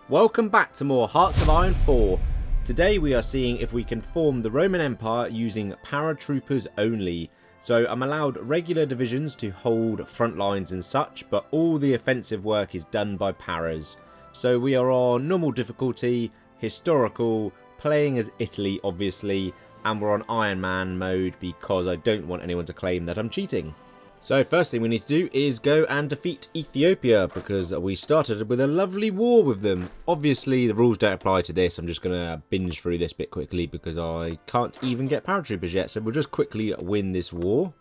Welcome back to more Hearts of Iron 4. Today we are seeing if we can form the Roman Empire using paratroopers only. So I'm allowed regular divisions to hold front lines and such, but all the offensive work is done by paras. So we are on normal difficulty, historical, playing as Italy obviously, and we're on Iron Man mode because I don't want anyone to claim that I'm cheating. So first thing we need to do is go and defeat Ethiopia because we started with a lovely war with them. Obviously the rules don't apply to this. I'm just going to binge through this bit quickly because I can't even get paratroopers yet. So we'll just quickly win this war.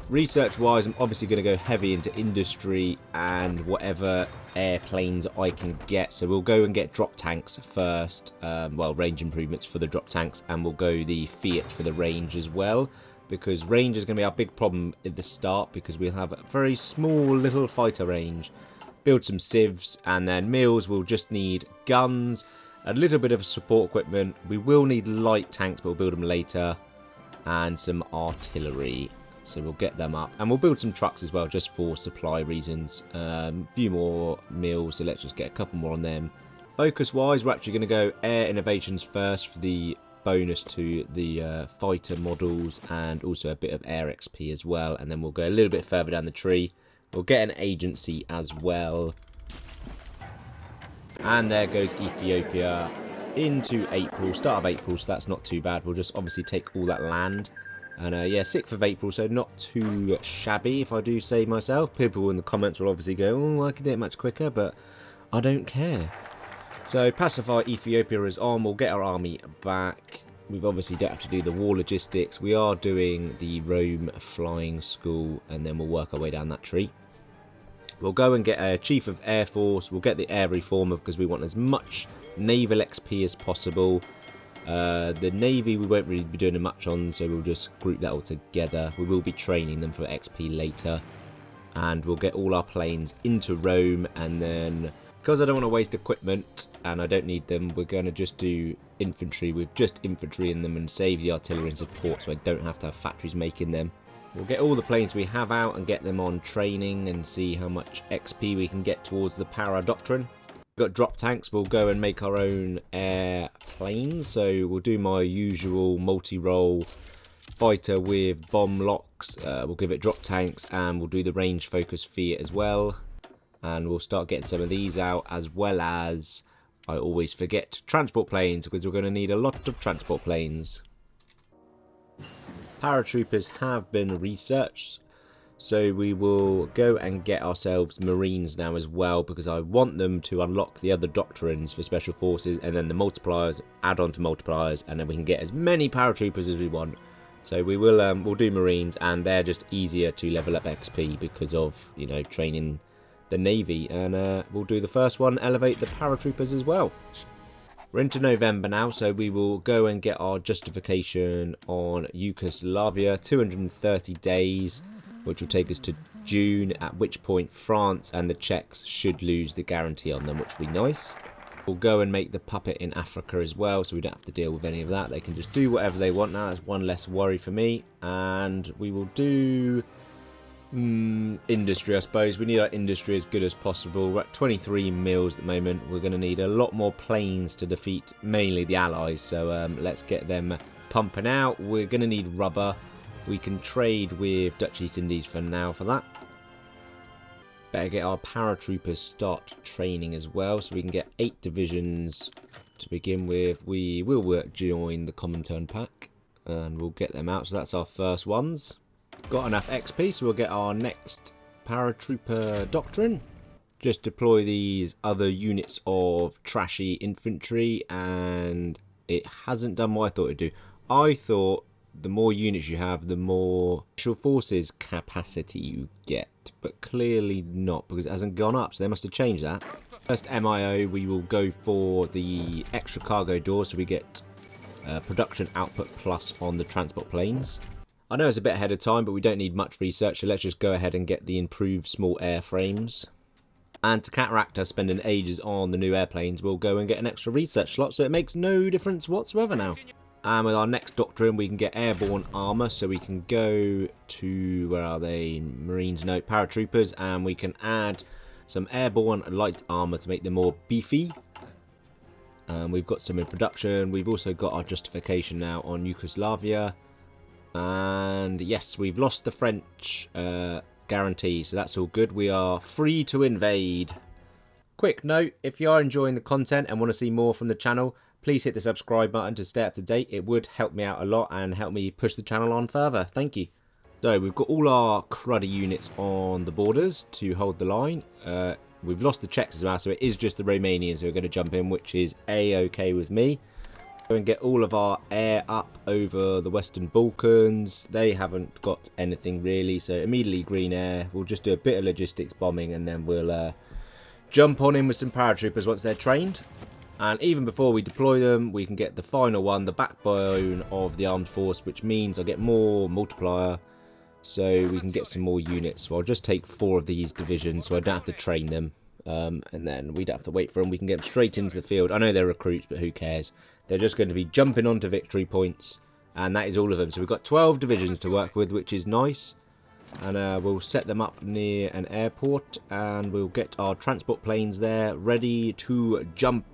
Research wise, I'm obviously going to go heavy into industry and whatever airplanes I can get. So we'll go and get drop tanks first. Well, range improvements for the drop tanks, and we'll go the Fiat for the range as well. Because range is going to be our big problem at the start because we'll have a very small little fighter range. Build some civs, and then meals will just need guns, a little bit of support equipment. We will need light tanks, but we'll build them later, and some artillery. So we'll get them up, and we'll build some trucks as well just for supply reasons. A few more meals, so let's just get a couple more on them. Focus wise, we're actually going to go air innovations first for the bonus to the fighter models and also a bit of air XP as well, and then we'll go a little bit further down the tree. We'll get an agency as well, and there goes Ethiopia into April, start of April, so that's not too bad. We'll just obviously take all that land, and yeah, 6th of April, so not too shabby if I do say myself. People in the comments will obviously go, oh, I could do it much quicker, but I don't care. So pacify Ethiopia is on, we'll get our army back. We've obviously don't have to do the war logistics. We are doing the Rome flying school, and then we'll work our way down that tree. We'll go and get a Chief of Air Force. We'll get the Air Reformer because we want as much naval XP as possible. The Navy we won't really be doing much on, so we'll just group that all together. We will be training them for XP later. And we'll get all our planes into Rome, and then because I don't want to waste equipment and I don't need them, we're going to just do infantry with just infantry in them and save the artillery and support so I don't have to have factories making them. We'll get all the planes we have out and get them on training and see how much XP we can get towards the para doctrine. We've got drop tanks, we'll go and make our own airplanes. So we'll do my usual multi-role fighter with bomb locks. We'll give it drop tanks, and we'll do the range focus Fiat as well. And we'll start getting some of these out, as well as, I always forget, transport planes, because we're going to need a lot of transport planes. Paratroopers have been researched, so we will go and get ourselves Marines now as well, because I want them to unlock the other doctrines for special forces, and then the multipliers, add on to multipliers, and then we can get as many paratroopers as we want. So we will, we'll do Marines, and they're just easier to level up XP because of, you know, training the Navy, and we'll do the first one, elevate the paratroopers as well. We're into November now, so we will go and get our justification on Yugoslavia, 230 days, which will take us to June, at which point France and the Czechs should lose the guarantee on them, which will be nice. We'll go and make the puppet in Africa as well, so we don't have to deal with any of that. They can just do whatever they want now. That's one less worry for me. And we will do industry, I suppose. We need our industry as good as possible. We're at 23 mils at the moment. We're going to need a lot more planes to defeat mainly the allies, so let's get them pumping out. We're going to need rubber. We can trade with Dutch East Indies for now for that. Better get our paratroopers start training as well, so we can get 8 divisions to begin with. We will join the Comintern pack, and we'll get them out. So that's our first ones. Got enough XP, so we'll get our next paratrooper doctrine. Just deploy these other units of trashy infantry, and it hasn't done what I thought it'd do. I thought the more units you have, the more special forces capacity you get, but clearly not, because it hasn't gone up, so they must have changed that. First MIO, we will go for the extra cargo doors, so we get production output plus on the transport planes. I know it's a bit ahead of time, but we don't need much research, so let's just go ahead and get the improved small airframes. And to counteract us spending ages on the new airplanes, we'll go and get an extra research slot, so it makes no difference whatsoever now. And with our next doctrine, we can get airborne armour, so we can go to, where are they, Marines, no, paratroopers, and we can add some airborne light armour to make them more beefy. We've got some in production. We've also got our justification now on Yugoslavia. And yes, we've lost the French guarantee, so that's all good. We are free to invade. Quick note, if you are enjoying the content and want to see more from the channel, please hit the subscribe button to stay up to date. It would help me out a lot and help me push the channel on further. Thank you. So we've got all our cruddy units on the borders to hold the line. We've lost the Czechs as well, so it is just the Romanians who are going to jump in, which is A-okay with me. Go and get all of our air up over the Western Balkans. They haven't got anything really, so immediately green air. We'll just do a bit of logistics bombing, and then we'll jump on in with some paratroopers once they're trained. And even before we deploy them, we can get the final one, the backbone of the armed force, which means I'll get more multiplier, so we can get some more units. So I'll just take 4 of these divisions, so I don't have to train them. And then we don't have to wait for them. We can get them straight into the field. I know they're recruits, but who cares? They're just going to be jumping onto victory points. And that is all of them. So we've got 12 divisions to work with, which is nice. And we'll set them up near an airport. And we'll get our transport planes there, ready to jump.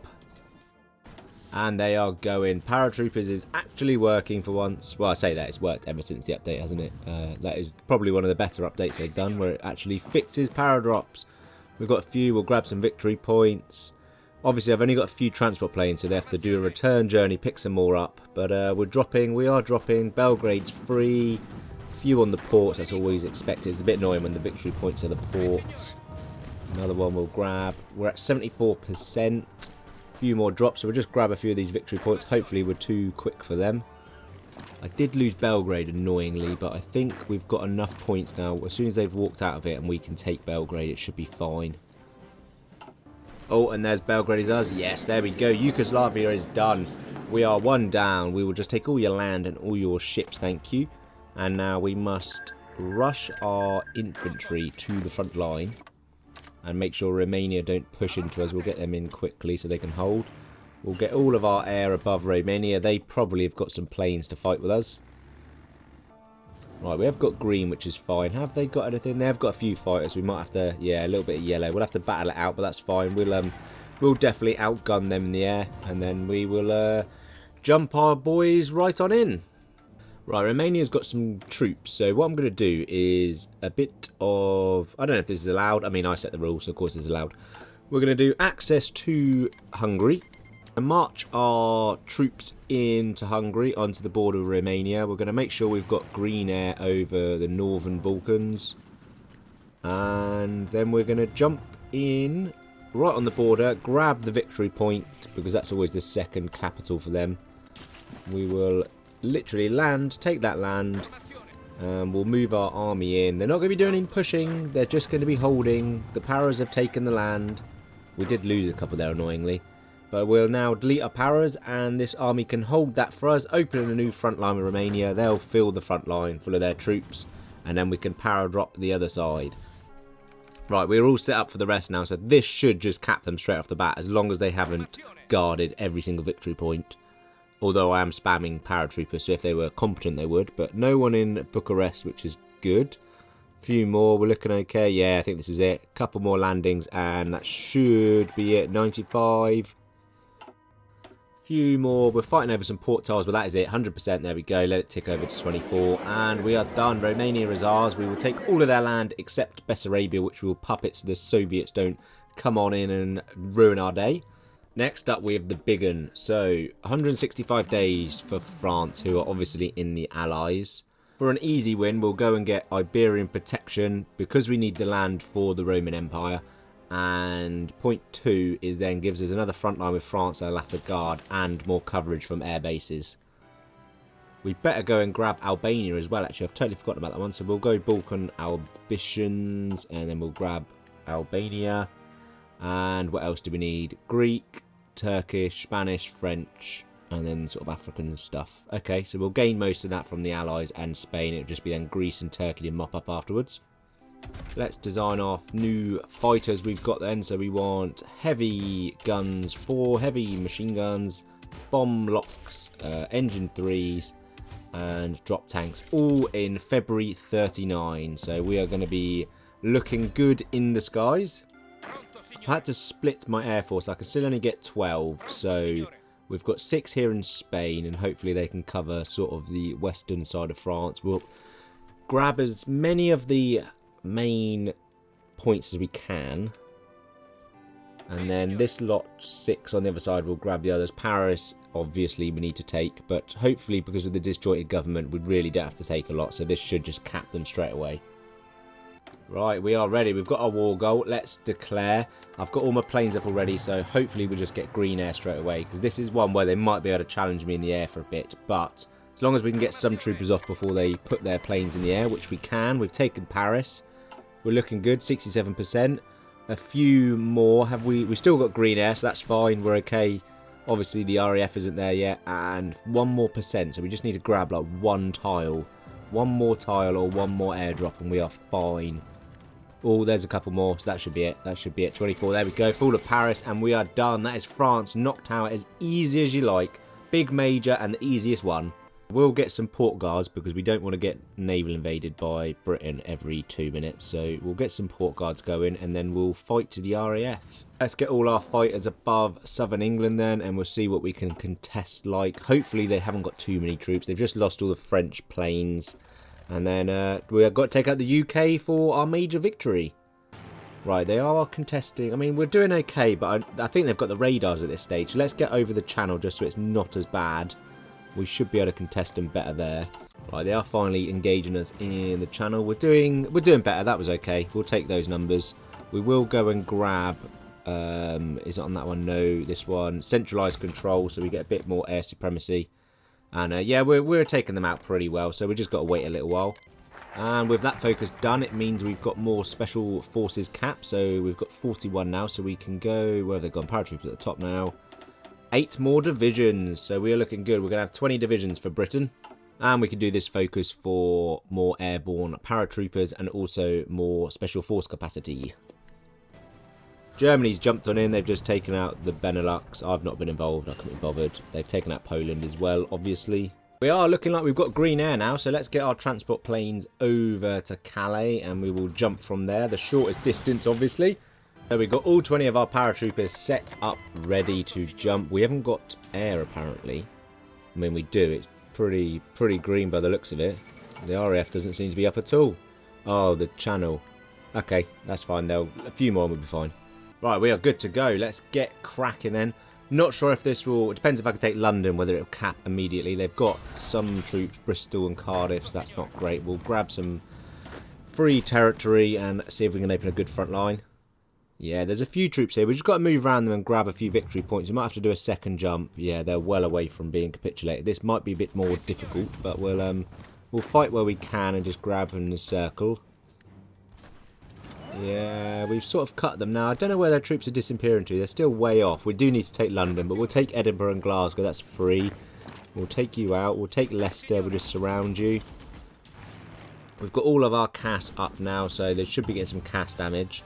And they are going. Paratroopers is actually working for once. Well, I say that. It's worked ever since the update, hasn't it? That is probably one of the better updates they've done, where it actually fixes paradrops. We've got a few. We'll grab some victory points. Obviously, I've only got a few transport planes, so they have to do a return journey, pick some more up. But we are dropping. Belgrade's free. A few on the ports. That's always expected. It's a bit annoying when the victory points are the ports. Another one we'll grab. We're at 74%. Few more drops, so we'll just grab a few of these victory points. Hopefully we're too quick for them. I did lose Belgrade annoyingly, but I think we've got enough points now. As soon as they've walked out of it and we can take Belgrade, it should be fine. Oh, and there's Belgrade is us. Yes, there we go. Yugoslavia is done. We are 1 down. We will just take all your land and all your ships, thank you. And now we must rush our infantry to the front line. And make sure Romania don't push into us. We'll get them in quickly so they can hold. We'll get all of our air above Romania. They probably have got some planes to fight with us. Right, we have got green, which is fine. Have they got anything? They have got a few fighters. We might have to, yeah, a little bit of yellow. We'll have to battle it out, but that's fine. We'll definitely outgun them in the air. And then we will jump our boys right on in. Right, Romania's got some troops, so what I'm going to do is a bit of... I don't know if this is allowed. I mean, I set the rules, so of course it's allowed. We're going to do access to Hungary and march our troops into Hungary onto the border of Romania. We're going to make sure we've got green air over the northern Balkans. And then we're going to jump in right on the border, grab the victory point, because that's always the second capital for them. We will... literally land, take that land, and we'll move our army in. They're not going to be doing any pushing, they're just going to be holding. The paras have taken the land. We did lose a couple there annoyingly, but we'll now delete our paras and this army can hold that for us, opening a new front line with Romania. They'll fill the front line full of their troops and then we can para drop the other side. Right, we're all set up for the rest now, so this should just cap them straight off the bat as long as they haven't guarded every single victory point. Although I am spamming paratroopers, so if they were competent they would. But no one in Bucharest, which is good. A few more, we're looking okay. Yeah, I think this is it. A couple more landings, and that should be it. 95. A few more. We're fighting over some port tiles, but that is it. 100%, there we go. Let it tick over to 24. And we are done. Romania is ours. We will take all of their land except Bessarabia, which we will puppet so the Soviets don't come on in and ruin our day. Next up, we have the big one. So, 165 days for France, who are obviously in the Allies. For an easy win, we'll go and get Iberian protection, because we need the land for the Roman Empire. And point 2 is then gives us another front line with France that I'll have to guard, and more coverage from air bases. We better go and grab Albania as well, actually. I've totally forgotten about that one. So we'll go Balkan Albanians, and then we'll grab Albania. And what else do we need? Greek, Turkish, Spanish, French, and then sort of African stuff. Okay, so we'll gain most of that from the Allies and Spain. It'll just be then Greece and Turkey to mop up afterwards. Let's design our new fighters we've got then. So we want heavy guns, 4 heavy machine guns, bomb locks, engine 3s, and drop tanks, all in February 39. So we are going to be looking good in the skies. I've had to split my air force. I can still only get 12, so we've got 6 here in Spain, and hopefully they can cover sort of the western side of France. We'll grab as many of the main points as we can, and then this lot 6 on the other side will grab the others. Paris, obviously, we need to take, but hopefully because of the disjointed government, we really don't have to take a lot, so this should just cap them straight away. Right, we are ready. We've got our war goal. Let's declare. I've got all my planes up already, so hopefully we'll just get green air straight away, because this is one where they might be able to challenge me in the air for a bit, but as long as we can get some troopers off before they put their planes in the air, which we can. We've taken Paris. We're looking good, 67%. A few more. We've still got green air, so that's fine. We're okay. Obviously, the RAF isn't there yet, and 1 more percent, so we just need to grab like 1 tile. 1 more tile or 1 more airdrop, and we are fine. Oh, there's a couple more, so that should be it. That should be it. 24, there we go. Fall of Paris, and we are done. That is France knocked out as easy as you like. Big major and the easiest one. We'll get some port guards because we don't want to get naval invaded by Britain every 2 minutes. So we'll get some port guards going, and then we'll fight to the RAF. Let's get all our fighters above southern England then, and we'll see what we can contest like. Hopefully they haven't got too many troops. They've just lost all the French planes. And then we've got to take out the UK for our major victory. Right, they are contesting. I mean, we're doing okay, but I think they've got the radars at this stage. So let's get over the channel just so it's not as bad. We should be able to contest them better there. Right, they are finally engaging us in the channel. We're doing better. That was okay. We'll take those numbers. We will go and grab. Is it on that one? No, this one. Centralized control, so we get a bit more air supremacy. And yeah, we're taking them out pretty well, so we just got to wait a little while. And with that focus done, it means we've got more special forces cap. So we've got 41 now, so we can go... Where have they gone? Paratroopers at the top now. 8 more divisions, so we are looking good. We're going to have 20 divisions for Britain. And we can do this focus for more airborne paratroopers and also more special force capacity. Germany's jumped on in. They've just taken out the Benelux. I've not been involved. I couldn't be bothered. They've taken out Poland as well, obviously. We are looking like we've got green air now, so let's get our transport planes over to Calais, and we will jump from there. The shortest distance, obviously. So we've got all 20 of our paratroopers set up, ready to jump. We haven't got air, apparently. I mean, we do. It's pretty green by the looks of it. The RAF doesn't seem to be up at all. Oh, the channel. Okay, that's fine. A few more will be fine. Right, we are good to go. Let's get cracking then. Not sure if this will... It depends if I can take London, whether it'll cap immediately. They've got some troops, Bristol and Cardiff, so that's not great. We'll grab some free territory and see if we can open a good front line. Yeah, there's a few troops here. We've just got to move around them and grab a few victory points. We might have to do a second jump. Yeah, they're well away from being capitulated. This might be a bit more difficult, but we'll fight where we can and just grab in the circle. Yeah, we've sort of cut them now. I don't know where their troops are disappearing to. They're still way off. We do need to take London, but we'll take Edinburgh and Glasgow. That's free. We'll take you out. We'll take Leicester. We'll just surround you. We've got all of our CAS up now, so they should be getting some CAS damage.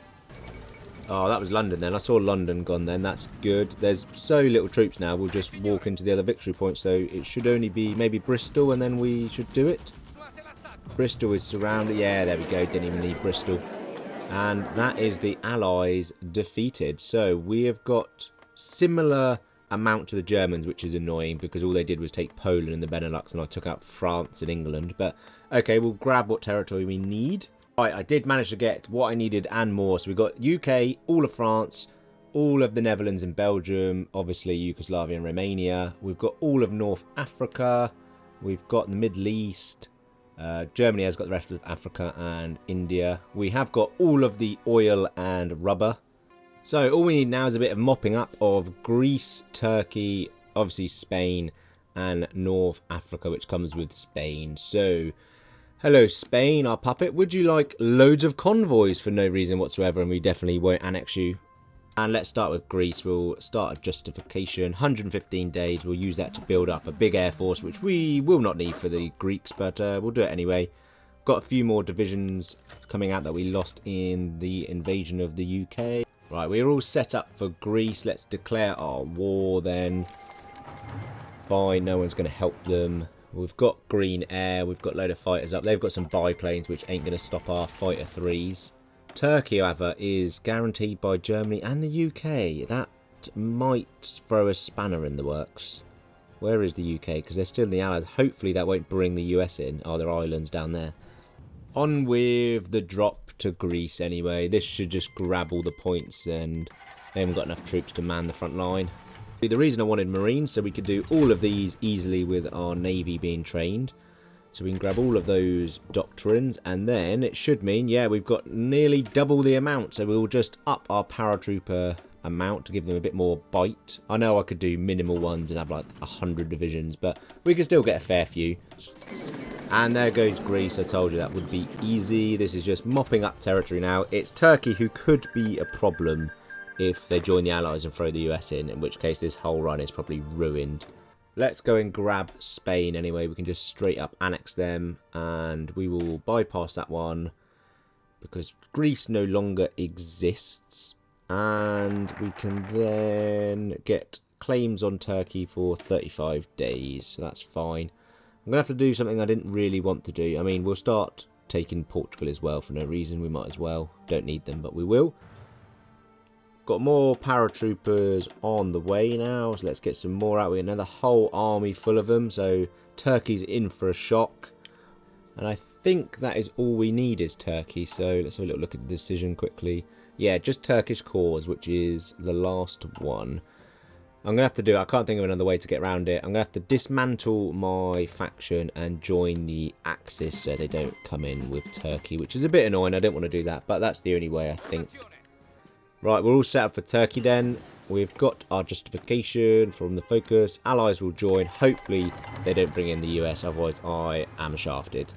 Oh, that was London then. I saw London gone then. That's good. There's so little troops now. We'll just walk into the other victory point, so it should only be maybe Bristol, and then we should do it. Bristol is surrounded. Yeah, there we go. Didn't even need Bristol. And that is the Allies defeated. So we have got similar amount to the Germans, which is annoying because all they did was take Poland and the Benelux, and I took out France and England. But okay, we'll grab what territory we need. Right, I did manage to get what I needed and more. So we got UK, all of France, all of the Netherlands and Belgium, obviously Yugoslavia and Romania. We've got all of North Africa. We've got the Middle East. Germany has got the rest of Africa and India. We have got all of the oil and rubber. So all we need now is a bit of mopping up of Greece, Turkey, obviously Spain, and North Africa, which comes with Spain. So, hello Spain, our puppet. Would you like loads of convoys for no reason whatsoever? And we definitely won't annex you. And let's start with Greece. We'll start a justification. 115 days. We'll use that to build up a big air force, which we will not need for the Greeks, but we'll do it anyway. Got a few more divisions coming out that we lost in the invasion of the UK. Right, we're all set up for Greece. Let's declare our war then. Fine, no one's going to help them. We've got green air. We've got a load of fighters up. They've got some biplanes, which ain't going to stop our fighter threes. Turkey, however, is guaranteed by Germany and the UK. That might throw a spanner in the works. Where is the UK? Because they're still in the Allies. Hopefully that won't bring the US in. Oh, there are islands down there. On with the drop to Greece anyway. This should just grab all the points, and they haven't got enough troops to man the front line. The reason I wanted Marines, so we could do all of these easily with our Navy being trained. So we can grab all of those doctrines, and then it should mean, yeah, we've got nearly double the amount. So we'll just up our paratrooper amount to give them a bit more bite. I know I could do minimal ones and have like 100 divisions, but we can still get a fair few. And there goes Greece. I told you that would be easy. This is just mopping up territory now. It's Turkey who could be a problem if they join the Allies and throw the US in which case this whole run is probably ruined. Let's go and grab Spain anyway. We can just straight up annex them, and we will bypass that one because Greece no longer exists. And we can then get claims on Turkey for 35 days, so that's fine. I'm going to have to do something I didn't really want to do. I mean, we'll start taking Portugal as well for no reason. We might as well. Don't need them, but we will. Got more paratroopers on the way now, so let's get some more out. We have another whole army full of them, so Turkey's in for a shock. And I think that is all we need is Turkey, so let's have a little look at the decision quickly. Yeah, just Turkish cause, which is the last one. I'm going to have to do it. I can't think of another way to get around it. I'm going to have to dismantle my faction and join the Axis so they don't come in with Turkey, which is a bit annoying. I don't want to do that, but that's the only way, I think. Right, we're all set up for Turkey then. We've got our justification from the focus. Allies will join. Hopefully they don't bring in the US, otherwise I am shafted.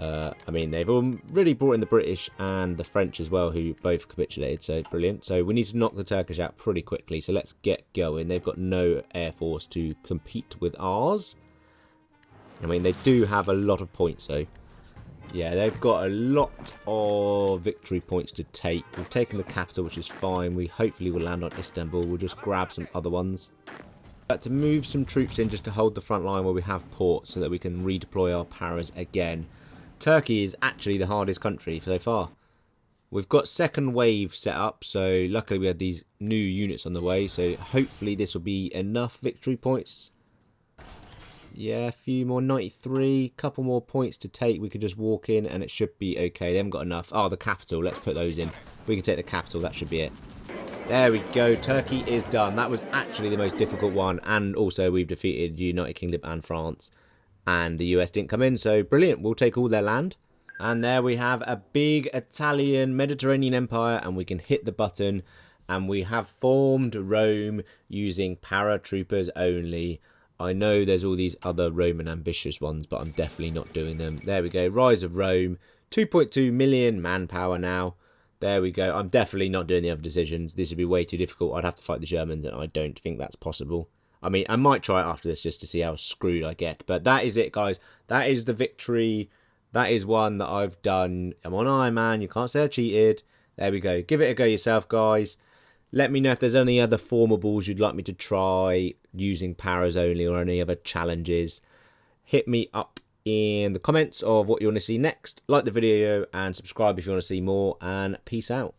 I mean, they've already brought in the British and the French as well, who both capitulated, so brilliant. So we need to knock the Turkish out pretty quickly, so let's get going. They've got no air force to compete with ours. I mean, they do have a lot of points, though. Yeah, they've got a lot of victory points to take. We've taken the capital, which is fine. We hopefully will land on Istanbul. We'll just grab some other ones. But to move some troops in just to hold the front line where we have ports so that we can redeploy our paras again. Turkey is actually the hardest country so far. We've got second wave set up, so luckily we had these new units on the way, so hopefully this will be enough victory points. Yeah, a few more, 93, couple more points to take. We could just walk in and it should be okay. They haven't got enough. Oh, the capital, let's put those in. We can take the capital, that should be it. There we go, Turkey is done. That was actually the most difficult one, and also we've defeated United Kingdom and France. And the US didn't come in, so brilliant. We'll take all their land. And there we have a big Italian Mediterranean empire, and we can hit the button. And we have formed Rome using paratroopers only. I know there's all these other Roman ambitious ones, but I'm definitely not doing them. There we go, Rise of Rome. 2.2 million manpower now. There we go. I'm definitely not doing the other decisions. This would be way too difficult. I'd have to fight the Germans, and I don't think that's possible. I mean, I might try it after this just to see how screwed I get. But that is it, guys. That is the victory. That is one that I've done. I'm on Iron Man. You can't say I cheated. There we go. Give it a go yourself, guys. Let me know if there's any other formables you'd like me to try using paras only or any other challenges. Hit me up in the comments of what you want to see next. Like the video and subscribe if you want to see more. And peace out.